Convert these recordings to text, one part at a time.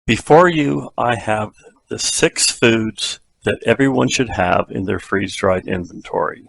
Before you, I have the 6 foods that everyone should have in their freeze-dried inventory.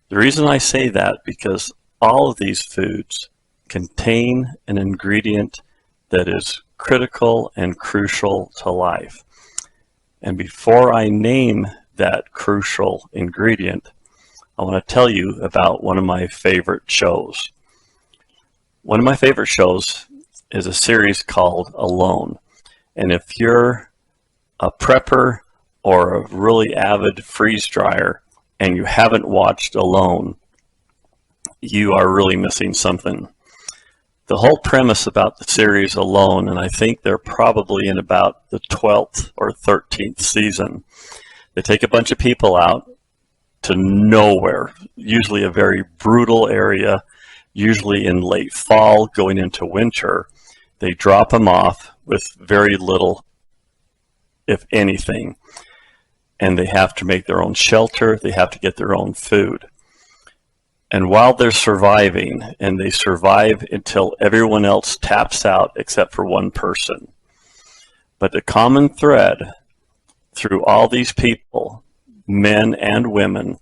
The reason I say that because all of these foods contain an ingredient that is critical and crucial to life. And before I name that crucial ingredient, I want to tell you about one of my favorite shows. One of my favorite shows is a series called Alone. And if you're a prepper or a really avid freeze dryer and you haven't watched Alone, you are really missing something. The whole premise about the series Alone, and I think they're probably in about the 12th or 13th season, they take a bunch of people out to nowhere, usually a very brutal area, usually in late fall going into winter. They drop them off with very little, if anything, and they have to make their own shelter, they have to get their own food. And while they're surviving, and they survive until everyone else taps out except for one person. But the common thread through all these people, men and women,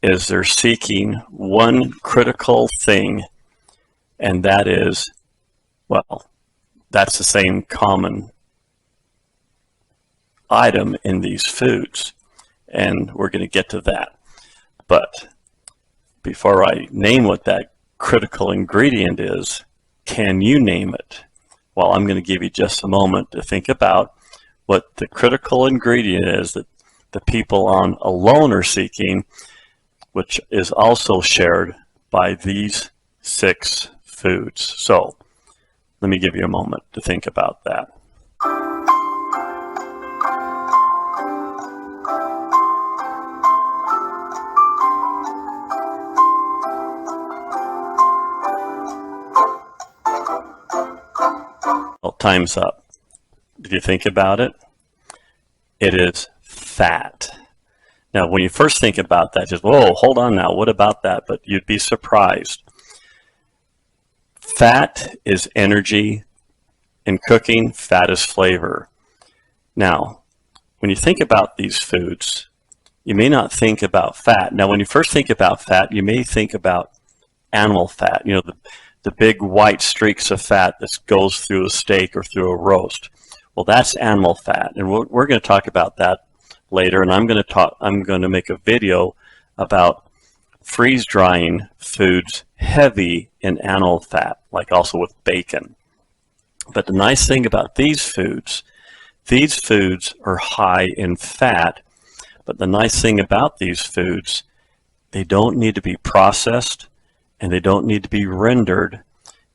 is they're seeking one critical thing, and that is, well, that's the same common item in these foods, and we're going to get to that. But before I name what that critical ingredient is, can you name it? Well, I'm going to give you just a moment to think about what the critical ingredient is that the people on Alone are seeking, which is also shared by these 6 foods. So let me give you a moment to think about that. Well, time's up. Did you think about it? It is fat. Now, when you first think about that, just, whoa, hold on now, what about that? But you'd be surprised. Fat is energy. In cooking, fat is flavor. Now, when you think about these foods, you may not think about fat. Now, when you first think about fat, you may think about animal fat, you know, the big white streaks of fat that goes through a steak or through a roast. Well, that's animal fat, and we're going to talk about that later. And I'm going to make a video about freeze drying foods heavy in animal fat, like also with bacon. But the nice thing about these foods are high in fat. But the nice thing about these foods, they don't need to be processed, and they don't need to be rendered.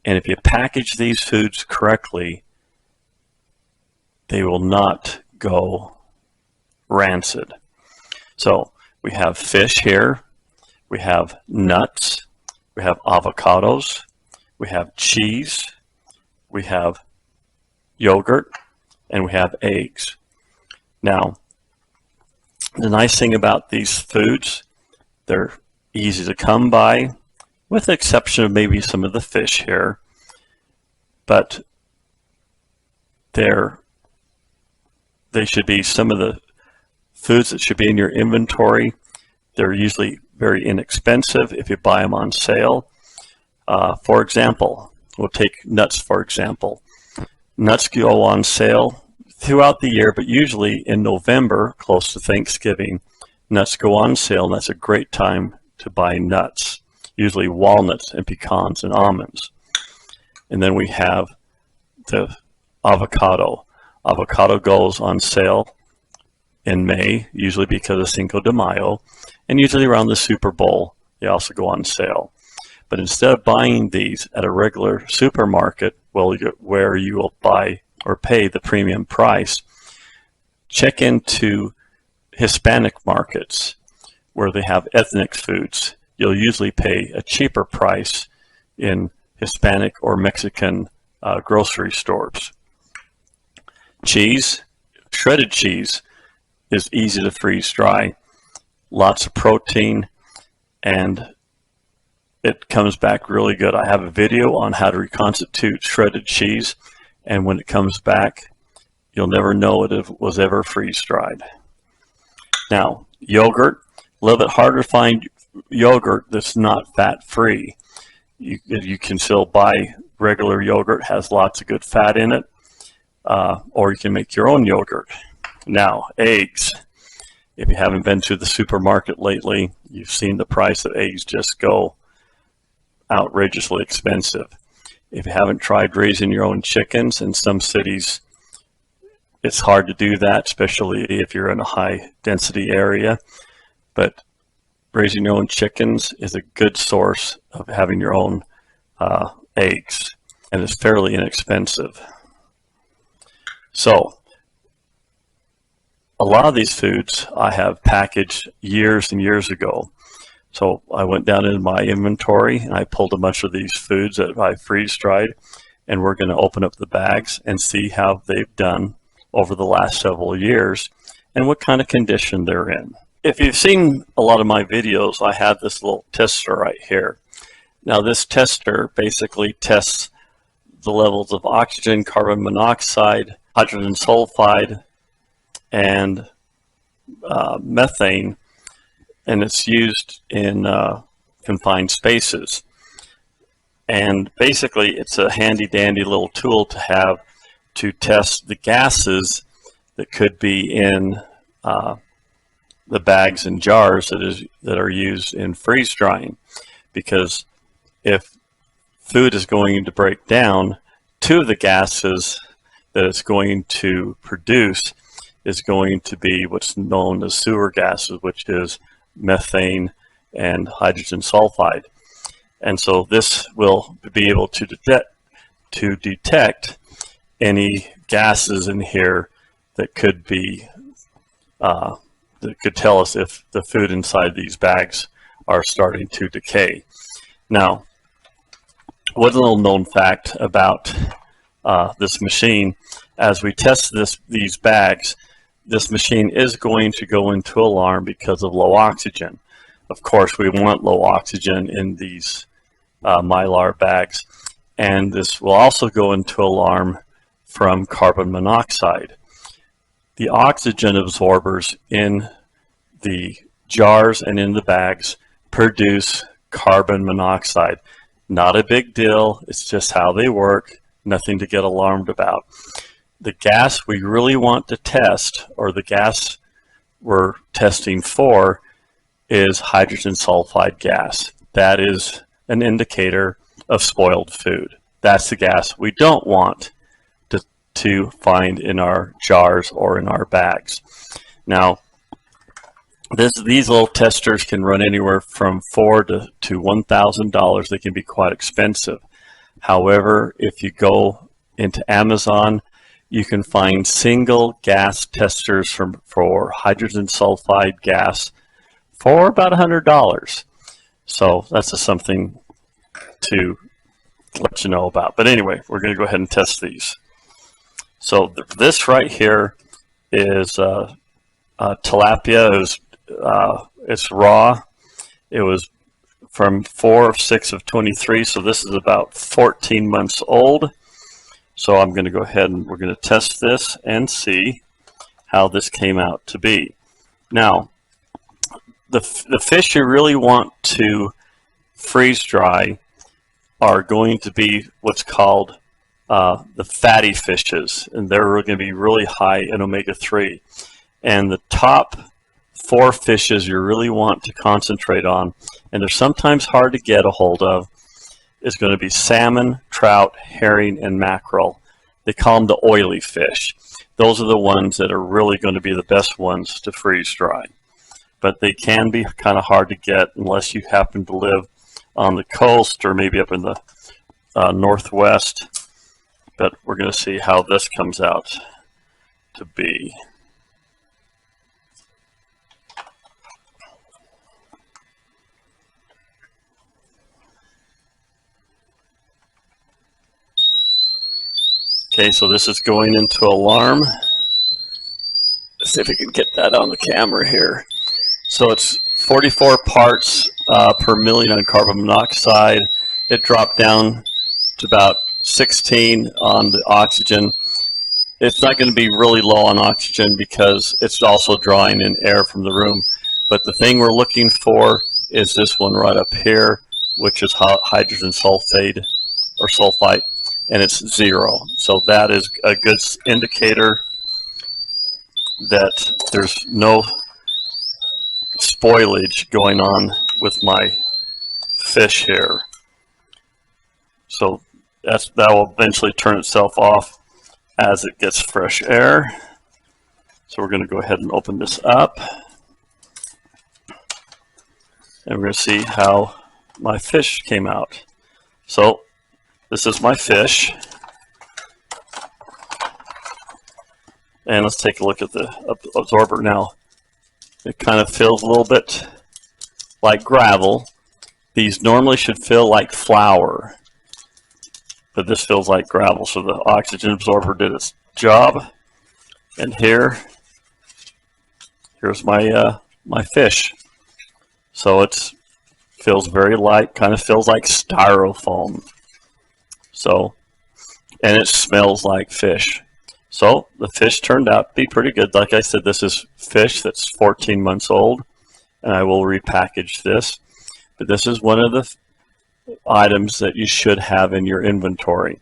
And if you package these foods correctly, they will not go rancid. So we have fish here, we have nuts, we have avocados, we have cheese, we have yogurt, and we have eggs. Now, the nice thing about these foods, they're easy to come by, with the exception of maybe some of the fish here, but they should be some of the foods that should be in your inventory. They're usually very inexpensive if you buy them on sale. For example, we'll take nuts for example. Nuts go on sale throughout the year, but usually in November, close to Thanksgiving, nuts go on sale, and that's a great time to buy nuts. Usually walnuts and pecans and almonds. And then we have the avocado. Avocado goes on sale in May, usually because of Cinco de Mayo, and usually around the Super Bowl, they also go on sale. But instead of buying these at a regular supermarket, where you will buy or pay the premium price, check into Hispanic markets where they have ethnic foods. You'll usually pay a cheaper price in Hispanic or Mexican grocery stores. Cheese, shredded cheese, is easy to freeze dry, lots of protein, and it comes back really good. I have a video on how to reconstitute shredded cheese, and when it comes back, you'll never know it was ever freeze-dried. Now, yogurt, a little bit harder to find yogurt that's not fat-free. You can still buy regular yogurt, has lots of good fat in it, or you can make your own yogurt. Now, eggs. If you haven't been to the supermarket lately, you've seen the price of eggs just go outrageously expensive. If you haven't tried raising your own chickens, in some cities it's hard to do that, especially if you're in a high density area. But raising your own chickens is a good source of having your own eggs, and it's fairly inexpensive. So a lot of these foods I have packaged years and years ago. So I went down into my inventory and I pulled a bunch of these foods that I freeze-dried, and we're going to open up the bags and see how they've done over the last several years and what kind of condition they're in. If you've seen a lot of my videos, I have this little tester right here. Now this tester basically tests the levels of oxygen, carbon monoxide, hydrogen sulfide, and methane, and it's used in confined spaces. And basically it's a handy dandy little tool to have to test the gases that could be in the bags and jars that are used in freeze drying. Because if food is going to break down, two of the gases that it's going to produce is going to be what's known as sewer gases, which is methane and hydrogen sulfide. And so this will be able to detect any gases in here that could be that could tell us if the food inside these bags are starting to decay. Now, one little known fact about this machine, as we test these bags, this machine is going to go into alarm because of low oxygen. Of course, we want low oxygen in these Mylar bags, and this will also go into alarm from carbon monoxide. The oxygen absorbers in the jars and in the bags produce carbon monoxide. Not a big deal, it's just how they work, nothing to get alarmed about. The gas we really want to test, or the gas we're testing for, is hydrogen sulfide gas. That is an indicator of spoiled food. That's the gas we don't want to find in our jars or in our bags. Now, these little testers can run anywhere from $400 to $1,000. They can be quite expensive. However, if you go into Amazon, you can find single gas testers for hydrogen sulfide gas for about $100. So that's just something to let you know about. But anyway, we're going to go ahead and test these. So this right here is tilapia. It's raw. It was from 4/6 of 23, so this is about 14 months old. So I'm going to go ahead and we're going to test this and see how this came out to be. Now, the fish you really want to freeze dry are going to be what's called the fatty fishes, and they're going to be really high in omega-3. And the top 4 fishes you really want to concentrate on, and they're sometimes hard to get a hold of, is going to be salmon, trout, herring, and mackerel. They call them the oily fish. Those are the ones that are really going to be the best ones to freeze dry. But they can be kind of hard to get unless you happen to live on the coast or maybe up in the northwest. But we're going to see how this comes out to be. Okay, so this is going into alarm. Let's see if we can get that on the camera here. So it's 44 parts per million on carbon monoxide. It dropped down to about 16 on the oxygen. It's not going to be really low on oxygen because it's also drawing in air from the room. But the thing we're looking for is this one right up here, which is hydrogen sulfate or sulfite, and it's 0. So that is a good indicator that there's no spoilage going on with my fish here. So that will eventually turn itself off as it gets fresh air. So we're going to go ahead and open this up, and we're going to see how my fish came out. So this is my fish, and let's take a look at the absorber now. It kind of feels a little bit like gravel. These normally should feel like flour, but this feels like gravel. So the oxygen absorber did its job. And here's my my fish. So it feels very light, kind of feels like styrofoam. So, and it smells like fish. So the fish turned out to be pretty good. Like I said, this is fish that's 14 months old, and I will repackage this. But this is one of the items that you should have in your inventory.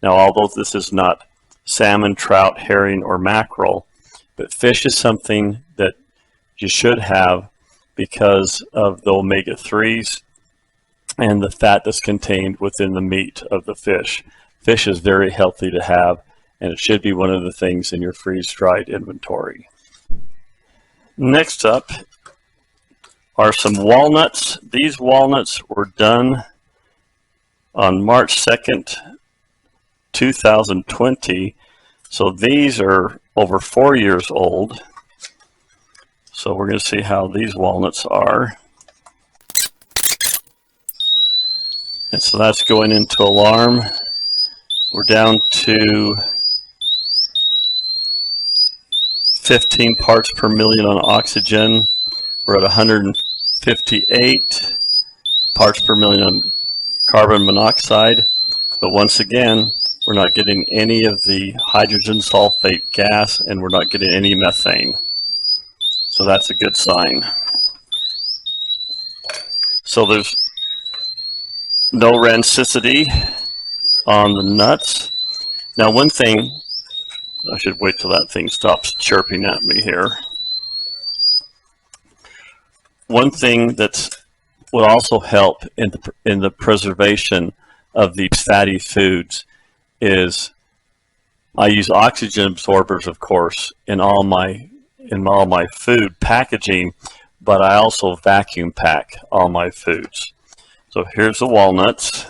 Now, although this is not salmon, trout, herring, or mackerel, but fish is something that you should have because of the omega-3s and the fat that's contained within the meat of the fish. Fish is very healthy to have, and it should be one of the things in your freeze-dried inventory. Next up are some walnuts. These walnuts were done on March 2nd, 2020. So these are over 4 years old. So we're going to see how these walnuts are. And so that's going into alarm. We're down to 15 parts per million on oxygen. We're at 158 parts per million on carbon monoxide. But once again, we're not getting any of the hydrogen sulfate gas, and we're not getting any methane. So that's a good sign. So there's no rancidity on the nuts. Now, one thing, I should wait till that thing stops chirping at me here. One thing that will also help in the preservation of these fatty foods is I use oxygen absorbers, of course, in all my food packaging, but I also vacuum pack all my foods. So here's the walnuts.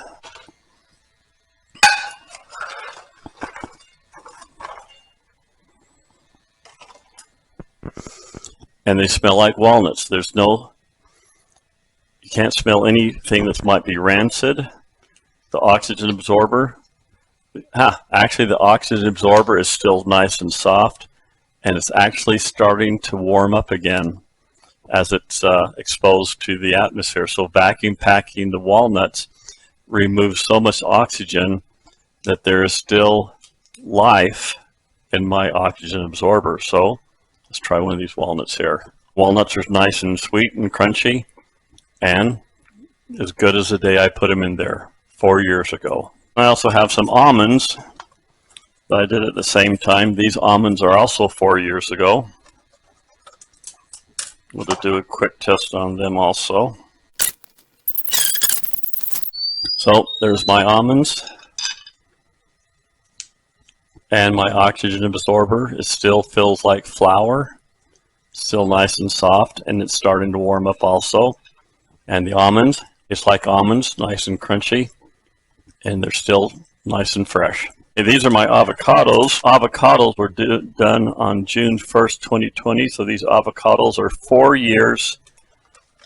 And they smell like walnuts. You can't smell anything that might be rancid. The oxygen absorber, actually the oxygen absorber is still nice and soft, and it's actually starting to warm up again as it's exposed to the atmosphere. So vacuum packing the walnuts removes so much oxygen that there is still life in my oxygen absorber. So let's try one of these walnuts here. Walnuts are nice and sweet and crunchy, and as good as the day I put them in there 4 years ago. I also have some almonds that I did at the same time. These almonds are also 4 years ago. We'll do a quick test on them also. So there's my almonds, and my oxygen absorber. It still feels like flour, still nice and soft, and it's starting to warm up also. And the almonds, it's like almonds, nice and crunchy, and they're still nice and fresh. Okay, these are my avocados. Avocados were done on June 1st, 2020. So these avocados are 4 years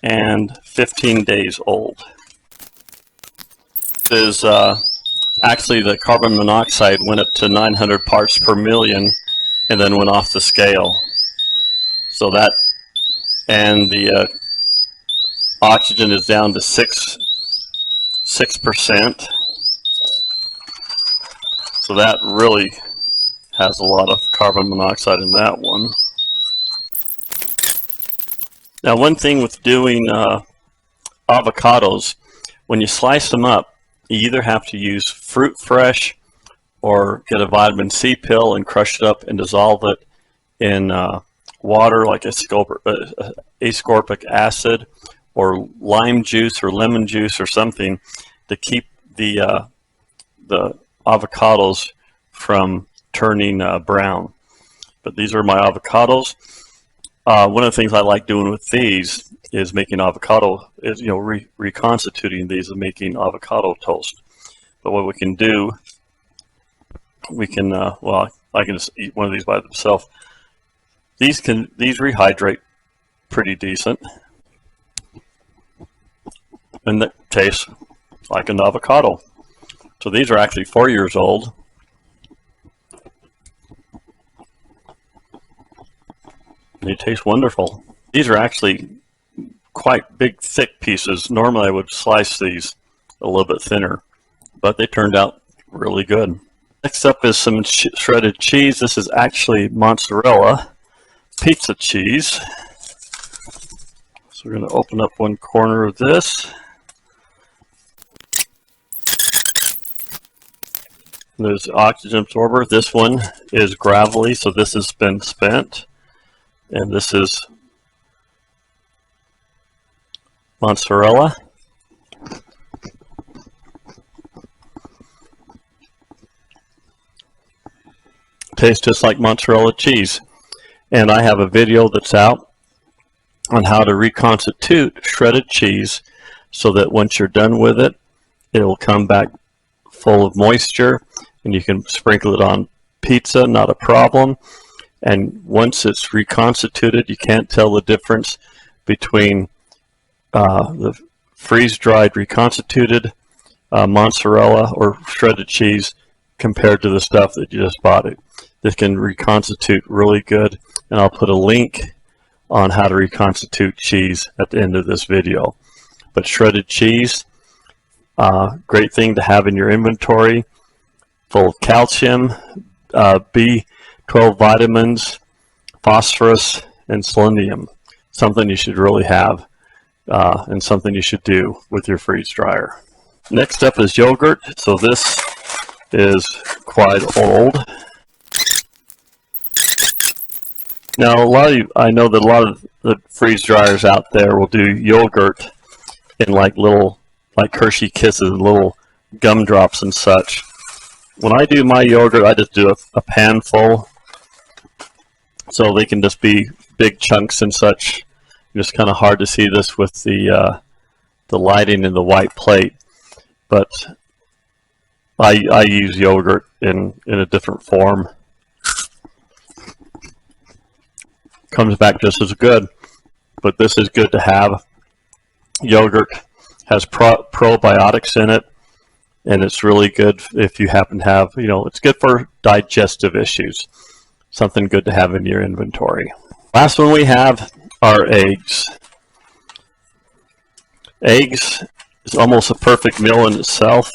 and 15 days old. This is actually the carbon monoxide went up to 900 parts per million and then went off the scale. So that, and the Oxygen is down to 6%. So that really has a lot of carbon monoxide in that one. Now, one thing with doing avocados, when you slice them up, you either have to use fruit fresh or get a vitamin C pill and crush it up and dissolve it in water, like ascorbic acid or lime juice or lemon juice or something, to keep the avocados from turning brown. But these are my avocados. One of the things I like doing with these is making avocado, is reconstituting these and making avocado toast. But what we can do, we can well, I can just eat one of these by themselves. These rehydrate pretty decent, and that tastes like an avocado. So these are actually 4 years old. They taste wonderful. These are actually quite big, thick pieces. Normally I would slice these a little bit thinner, but they turned out really good. Next up is some shredded cheese. This is actually mozzarella pizza cheese. So we're going to open up one corner of this. There's the oxygen absorber. This one is gravelly, so this has been spent. And this is mozzarella. Tastes just like mozzarella cheese. And I have a video that's out on how to reconstitute shredded cheese so that once you're done with it, it will come back full of moisture and you can sprinkle it on pizza, not a problem. And once it's reconstituted, you can't tell the difference between the freeze-dried reconstituted mozzarella or shredded cheese compared to the stuff that you just bought it. This can reconstitute really good, and I'll put a link on how to reconstitute cheese at the end of this video. But shredded cheese, great thing to have in your inventory, full of calcium, B12 vitamins, phosphorus, and selenium. Something you should really have, and something you should do with your freeze dryer. Next up is yogurt. So this is quite old. Now, I know that a lot of the freeze dryers out there will do yogurt in like Hershey Kisses, little gumdrops and such. When I do my yogurt, I just do a pan full, so they can just be big chunks and such. It's kind of hard to see this with the lighting in the white plate, but I use yogurt in a different form. Comes back just as good, but this is good to have. Yogurt has probiotics in it, and it's really good if you happen to have, it's good for digestive issues. Something good to have in your inventory. Last one we have are eggs. Eggs is almost a perfect meal in itself.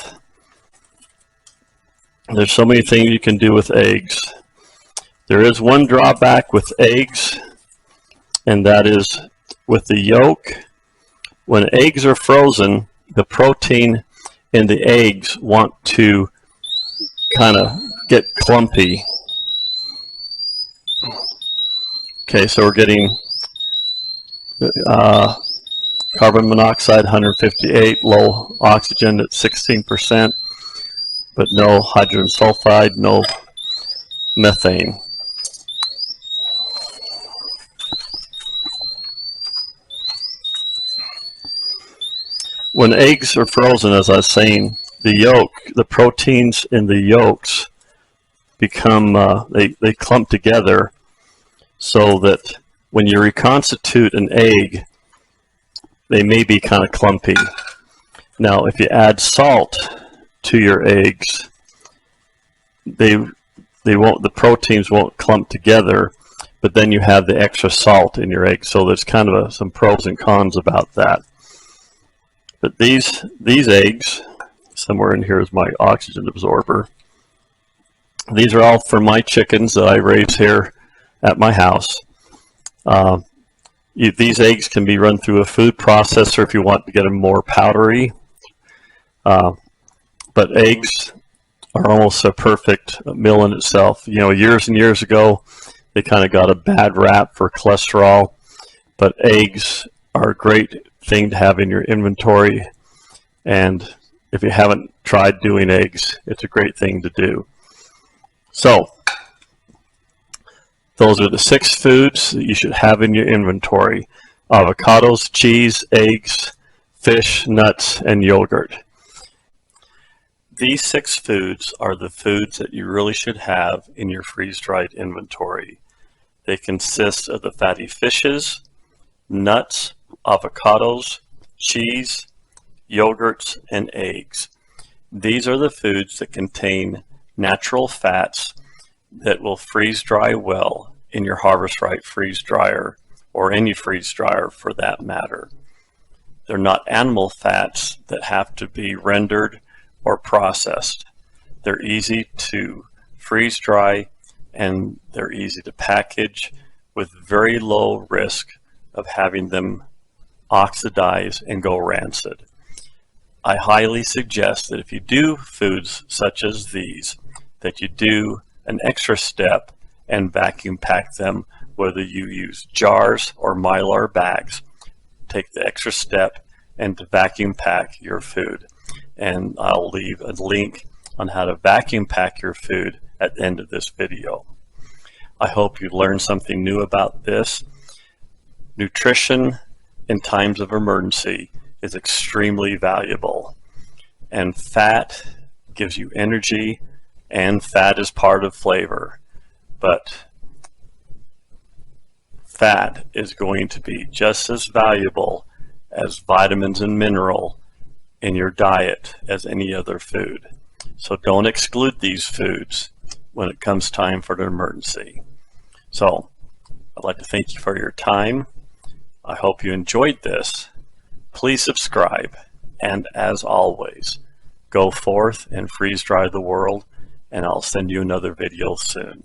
There's so many things you can do with eggs. There is one drawback with eggs, and that is with the yolk. When eggs are frozen, the protein in the eggs want to kind of get clumpy. Okay, so we're getting carbon monoxide 158, low oxygen at 16%, but no hydrogen sulfide, no methane. When eggs are frozen, as I was saying, the proteins in the yolks become, they clump together, so that when you reconstitute an egg, they may be kind of clumpy. Now, if you add salt to your eggs, the proteins won't clump together, but then you have the extra salt in your egg. So there's kind of some pros and cons about that. But these eggs, somewhere in here is my oxygen absorber. These are all for my chickens that I raise here at my house. These eggs can be run through a food processor if you want to get them more powdery. But eggs are almost a perfect meal in itself. You know, years and years ago, they kind of got a bad rap for cholesterol, but eggs are a great thing to have in your inventory. And if you haven't tried doing eggs, it's a great thing to do. So, those are the 6 foods that you should have in your inventory: avocados, cheese, eggs, fish, nuts, and yogurt. These 6 foods are the foods that you really should have in your freeze-dried inventory. They consist of the fatty fishes, nuts, avocados, cheese, yogurts, and eggs. These are the foods that contain natural fats that will freeze dry well in your Harvest Right freeze dryer, or any freeze dryer for that matter. They're not animal fats that have to be rendered or processed. They're easy to freeze dry and they're easy to package with very low risk of having them oxidize and go rancid. I highly suggest that if you do foods such as these, that you do an extra step and vacuum pack them, whether you use jars or Mylar bags. Take the extra step and vacuum pack your food. And I'll leave a link on how to vacuum pack your food at the end of this video. I hope you learned something new about this. Nutrition in times of emergency is extremely valuable, and fat gives you energy, and fat is part of flavor, but fat is going to be just as valuable as vitamins and mineral in your diet as any other food. So don't exclude these foods when it comes time for an emergency. So I'd like to thank you for your time. I hope you enjoyed this. Please subscribe, and as always, go forth and freeze dry the world, and I'll send you another video soon.